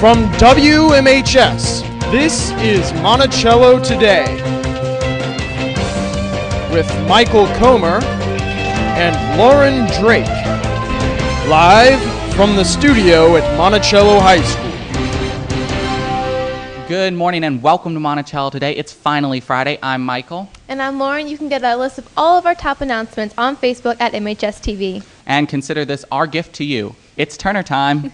From WMHS, this is Monticello Today with Michael Comer and Lauren Drake, live from the studio at Monticello High School. Good morning and welcome to Monticello Today. It's finally Friday. I'm Michael. And I'm Lauren. You can get a list of all of our top announcements on Facebook at MHS TV. And consider this our gift to you. It's Turner time.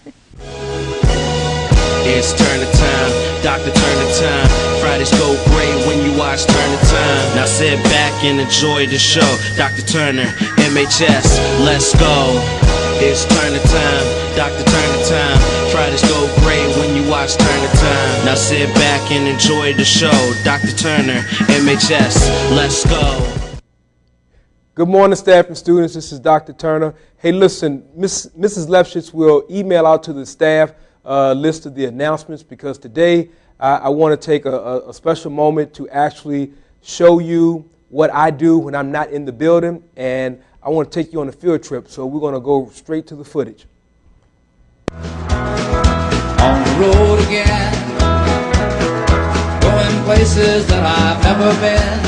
It's Turner time, Dr. Turner time. Fridays go great when you watch Turner time. Now sit back and enjoy the show. Dr. Turner, MHS, let's go. It's Turner time, Dr. Turner time. Fridays go great when you watch Turner time. Now sit back and enjoy the show. Dr. Turner, MHS, let's go. Good morning, staff and students. This is Dr. Turner. Hey, listen, Mrs. Lepschitz will email out to the staff list of the announcements because today I want to take a special moment to actually show you what I do when I'm not in the building, and I want to take you on a field trip, so we're going to go straight to the footage. On the road again, going places that I've never been,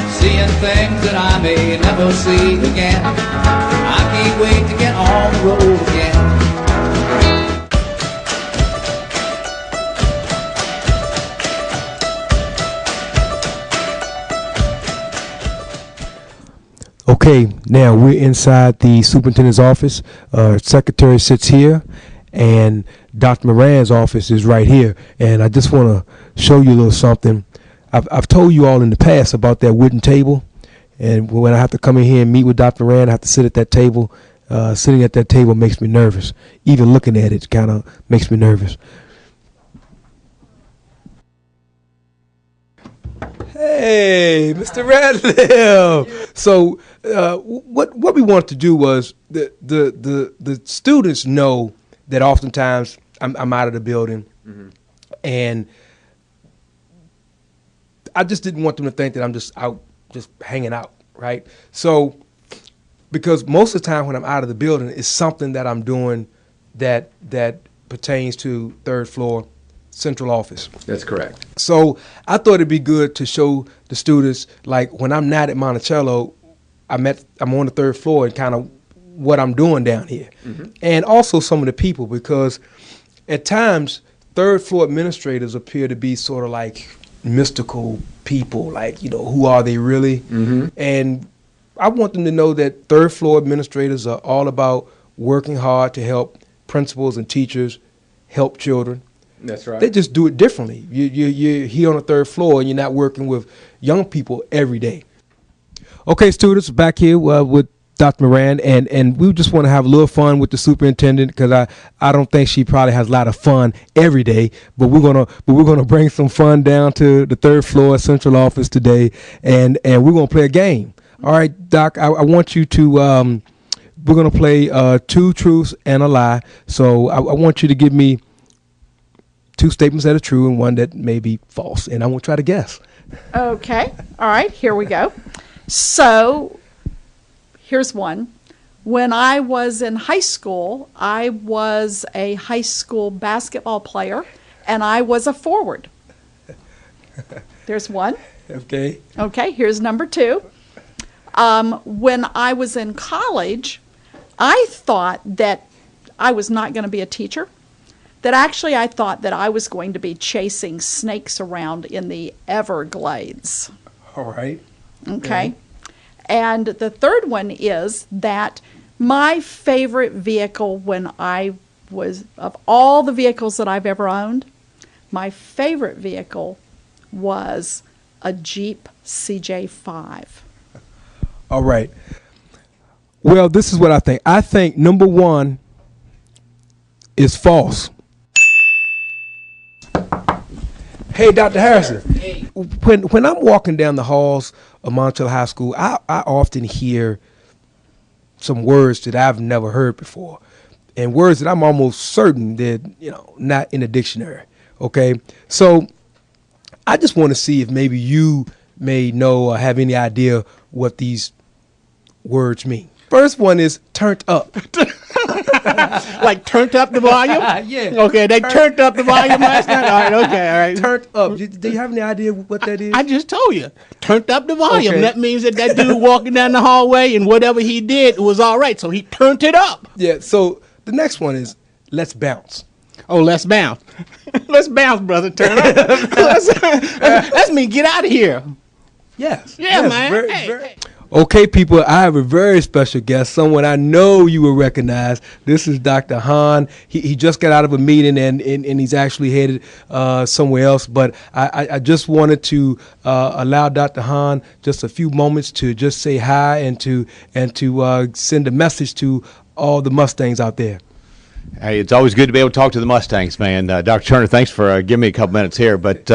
seeing things that I may never see again. I can't wait to get on the road again. Okay, now we're inside the superintendent's office. Secretary sits here, and Dr. Moran's office is right here. And I just want to show you a little something. I've told you all in the past about that wooden table, and when I have to come in here and meet with Dr. Moran, I have to sit at that table. Sitting at that table makes me nervous. Even looking at it kind of makes me nervous. Hey, Mr. Radcliffe. So what we wanted to do was the students know that oftentimes I'm out of the building, and I just didn't want them to think that I'm just out, just hanging out, right? So because most of the time when I'm out of the building, it's something that I'm doing that pertains to third floor central office. That's correct. So I thought it'd be good to show the students, like when I'm not at Monticello, I'm on the third floor and kind of what I'm doing down here. And also some of the people, because at times third floor administrators appear to be sort of like mystical people, like, you know, who are they really? And I want them to know that third floor administrators are all about working hard to help principals and teachers help children. That's right. They just do it differently. You're here on the third floor and you're not working with young people every day. Okay, students, back here with Dr. Moran, and we just want to have a little fun with the superintendent because I don't think she probably has a lot of fun every day, but we're gonna bring some fun down to the third floor central office today, and we're gonna play a game. All right, Doc, I want you to we're gonna play two truths and a lie. So I want you to give me two statements that are true and one that may be false, and I won't try to guess. Okay. All right. Here we go. So here's one. When I was in high school, I was a high school basketball player, and I was a forward. There's one. Okay. Okay. Here's number two. When I was in college, I thought that I was not going to be a teacher. That actually I thought that I was going to be chasing snakes around in the Everglades. All right. Okay. And the third one is that my favorite vehicle when I was, of all the vehicles that I've ever owned, my favorite vehicle was a Jeep CJ5. All right. Well, this is what I think. I think number one is false. Hey, Dr. Harrison, when I'm walking down the halls of Monticello High School, I often hear some words that I've never heard before, and words that I'm almost certain that, you know, not in the dictionary. Okay, so I just want to see if maybe you may know or have any idea what these words mean. First one is turned up. Like turned up the volume? Yeah. Okay, they turned up the volume last night? All right, okay, all right. Turned up. Do you have any idea what that is? I just told you. Turned up the volume. Okay. That means that dude walking down the hallway and whatever he did was all right, so he turned it up. Yeah, so the next one is let's bounce. Oh, let's bounce. Let's bounce, brother. Turn up. That's me. Get out of here. Yes. Yeah, yes, man. Hey. Okay, people, I have a very special guest, someone I know you will recognize. This is Dr. Hahn. He just got out of a meeting and he's actually headed somewhere else. But I just wanted to allow Dr. Hahn just a few moments to just say hi and to send a message to all the Mustangs out there. Hey, it's always good to be able to talk to the Mustangs, man. Dr. Turner, thanks for giving me a couple minutes here. But,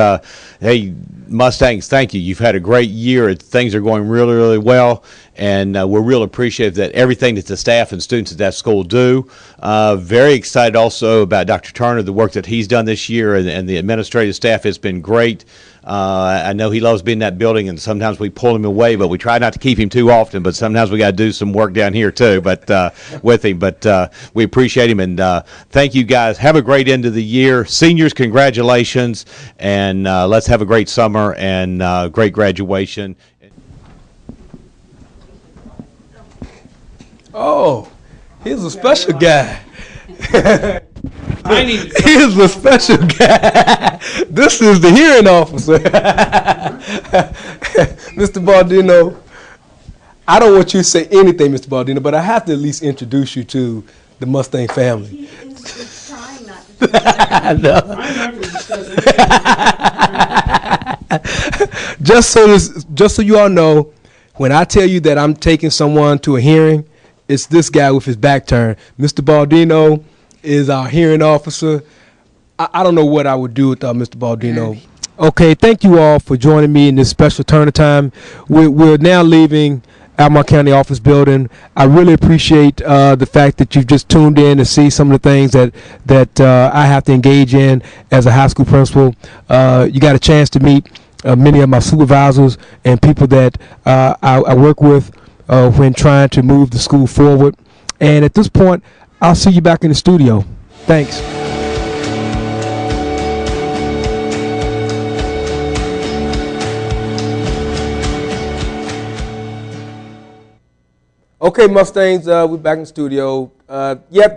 hey, Mustangs, thank you. You've had a great year. Things are going really, really well, and we're real appreciative that everything that the staff and students at that school do. Very excited also about Dr. Turner, the work that he's done this year, and the administrative staff has been great. I know he loves being in that building, and sometimes we pull him away, but we try not to keep him too often. But sometimes we got to do some work down here too, but with him. But we appreciate him, and thank you guys. Have a great end of the year, seniors. Congratulations, and let's have a great summer and great graduation. Oh, he's a special guy. He's a special guy. This is the hearing officer. Mr. Baldino, I don't want you to say anything, Mr. Baldino, but I have to at least introduce you to the Mustang family. He is trying not to. Just so you all know, when I tell you that I'm taking someone to a hearing, it's this guy with his back turned. Mr. Baldino is our hearing officer. I don't know what I would do without Mr. Baldino. Okay, thank you all for joining me in this special Turner time. We're now leaving Albemarle County Office Building. I really appreciate the fact that you've just tuned in to see some of the things that I have to engage in as a high school principal. You got a chance to meet many of my supervisors and people that I work with when trying to move the school forward. And at this point, I'll see you back in the studio. Thanks. Okay, Mustangs, we're back in the studio.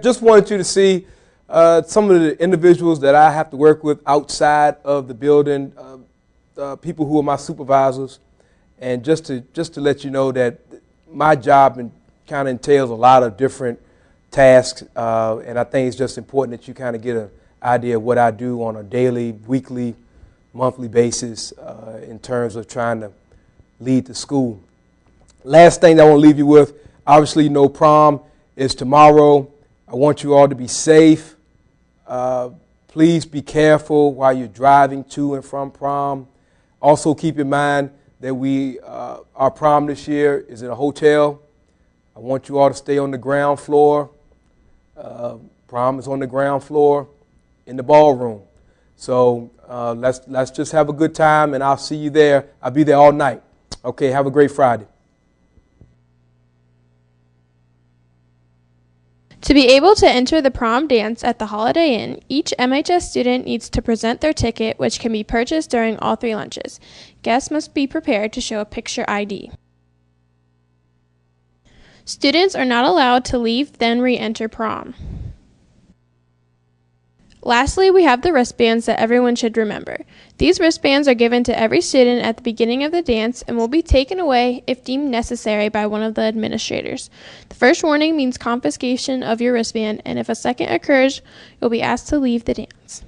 Just wanted you to see some of the individuals that I have to work with outside of the building, people who are my supervisors, and just to let you know that my job kind of entails a lot of different tasks, and I think it's just important that you kind of get an idea of what I do on a daily, weekly, monthly basis in terms of trying to lead the school. Last thing I want to leave you with, obviously, you know, prom is tomorrow. I want you all to be safe. Please be careful while you're driving to and from prom. Also, keep in mind that our prom this year is in a hotel. I want you all to stay on the ground floor. Prom is on the ground floor in the ballroom. So let's just have a good time, and I'll see you there. I'll be there all night. Okay, have a great Friday. To be able to enter the prom dance at the Holiday Inn, each MHS student needs to present their ticket, which can be purchased during all 3 lunches. Guests must be prepared to show a picture ID. Students are not allowed to leave, then re-enter prom. Lastly, we have the wristbands that everyone should remember. These wristbands are given to every student at the beginning of the dance and will be taken away if deemed necessary by one of the administrators. The first warning means confiscation of your wristband, and if a second occurs, you'll be asked to leave the dance.